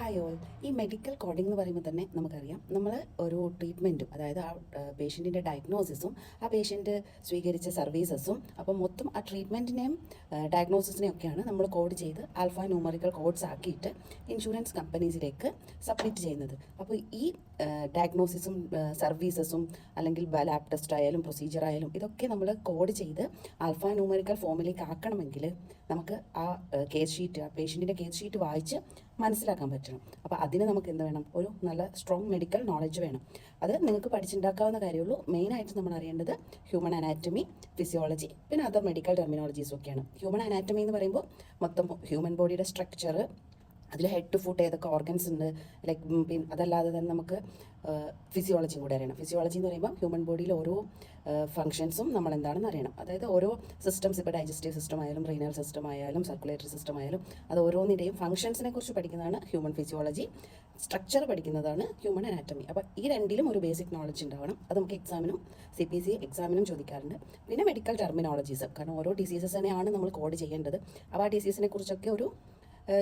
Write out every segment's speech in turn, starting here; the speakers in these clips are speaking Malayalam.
Hi all. ഈ മെഡിക്കൽ കോഡിംഗ് എന്ന് പറയുമ്പോൾ തന്നെ നമുക്കറിയാം, നമ്മൾ ഒരു ട്രീറ്റ്മെൻറ്റും, അതായത് ആ പേഷ്യൻറ്റിൻ്റെ ഡയഗ്നോസിസും ആ പേഷ്യൻറ്റ് സ്വീകരിച്ച സർവീസസും, അപ്പം മൊത്തം ആ ട്രീറ്റ്മെൻറ്റിനെയും ഡയഗ്നോസിസിനെയും ഒക്കെയാണ് നമ്മൾ കോഡ് ചെയ്ത് ആൽഫ ന്യൂമറിക്കൽ കോഡ്സ് ആക്കിയിട്ട് ഇൻഷുറൻസ് കമ്പനീസിലേക്ക് സബ്മിറ്റ് ചെയ്യുന്നത്. അപ്പോൾ ഈ ഡയഗ്നോസിസും സർവീസസും അല്ലെങ്കിൽ ലാബ് ടെസ്റ്റ് ആയാലും പ്രൊസീജിയർ ആയാലും ഇതൊക്കെ നമ്മൾ കോഡ് ചെയ്ത് ആൽഫ ന്യൂമറിക്കൽ ഫോമിലേക്ക് ആക്കണമെങ്കിൽ നമുക്ക് ആ കേസ് ഷീറ്റ്, ആ പേഷ്യൻറ്റിൻ്റെ കേസ് ഷീറ്റ് വായിച്ച് മനസ്സിലാക്കാൻ പറ്റണം. അപ്പോൾ അതിന് നമുക്ക് എന്ത് വേണം? ഒരു നല്ല സ്ട്രോങ് മെഡിക്കൽ നോളജ് വേണം. അത് നിങ്ങൾക്ക് പഠിച്ചുണ്ടാക്കാവുന്ന കാര്യമുള്ളൂ. മെയിനായിട്ട് നമ്മൾ അറിയേണ്ടത് ഹ്യൂമൻ അനാറ്റമി, ഫിസിയോളജി, പിന്നെ അതർ മെഡിക്കൽ ടെർമിനോളജീസും ഒക്കെയാണ്. ഹ്യൂമൻ അനാറ്റമി എന്ന് പറയുമ്പോൾ മൊത്തം ഹ്യൂമൻ ബോഡിയുടെ സ്ട്രക്ചർ, അതിൽ ഹെഡ് ടു ഫുട്ട് ഏതൊക്കെ ഓർഗൻസ് ഉണ്ട്, ലൈക്ക് പിന്നെ അതല്ലാതെ തന്നെ നമുക്ക് ഫിസിയോളജി കൂടെ അറിയണം. ഫിസിയോളജി എന്ന് പറയുമ്പോൾ ഹ്യൂമൻ ബോഡിയിൽ ഓരോ ഫങ്ഷൻസും നമ്മൾ എന്താണെന്ന് അറിയണം. അതായത് ഓരോ സിസ്റ്റംസ്, ഇപ്പോൾ ഡൈജസ്റ്റീവ് സിസ്റ്റം ആയാലും റീനൽ സിസ്റ്റം ആയാലും സർക്കുലേറ്ററി സിസ്റ്റം ആയാലും, അത് ഓരോന്നിൻ്റെയും ഫങ്ഷൻസിനെ കുറിച്ച് പഠിക്കുന്നതാണ് ഹ്യൂമൻ ഫിസിയോളജി. സ്ട്രക്ചർ പഠിക്കുന്നതാണ് ഹ്യൂമൻ അനാറ്റമി. അപ്പോൾ ഈ രണ്ടിലും ഒരു ബേസിക് നോളജ് ഉണ്ടാവണം. അത് നമുക്ക് എക്സാമിനും CPC എക്സാമിനും ചോദിക്കാറുണ്ട്. പിന്നെ മെഡിക്കൽ ടെർമിനോളജീസ്, കാരണം ഓരോ ഡിസീസസ് തന്നെയാണ് നമ്മൾ കോഡ് ചെയ്യേണ്ടത്. അപ്പോൾ ആ ഡിസീസിനെ കുറിച്ചൊക്കെ ഒരു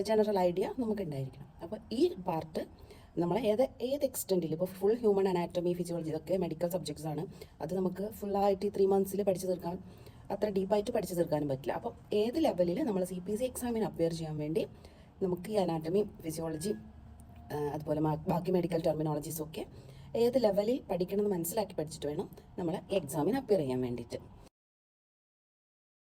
ജനറൽ ഐഡിയ നമുക്ക് ഉണ്ടായിരിക്കണം. അപ്പോൾ ഈ പാർട്ട് നമ്മൾ ഏത് എക്സ്റ്റെൻറ്റിൽ, ഇപ്പോൾ ഫുൾ ഹ്യൂമൻ അനാറ്റമി, ഫിസിയോളജി ഇതൊക്കെ മെഡിക്കൽ സബ്ജക്ട്സ് ആണ്. അത് നമുക്ക് ഫുള്ളായിട്ട് 3 months പഠിച്ചു തീർക്കാൻ, അത്ര ഡീപ്പായിട്ട് പഠിച്ചു തീർക്കാനും പറ്റില്ല. അപ്പം ഏത് ലെവലിൽ നമ്മൾ CPC എക്സാമിന് അപ്പിയർ ചെയ്യാൻ വേണ്ടി നമുക്ക് ഈ അനാറ്റമി, ഫിസിയോളജി, അതുപോലെ ബാക്കി മെഡിക്കൽ ടെർമിനോളജീസും ഒക്കെ ഏത് ലെവലിൽ പഠിക്കണമെന്ന് മനസ്സിലാക്കി പഠിച്ചിട്ട് വേണം നമ്മൾ എക്സാമിന് അപ്പിയർ ചെയ്യാൻ വേണ്ടിയിട്ട്.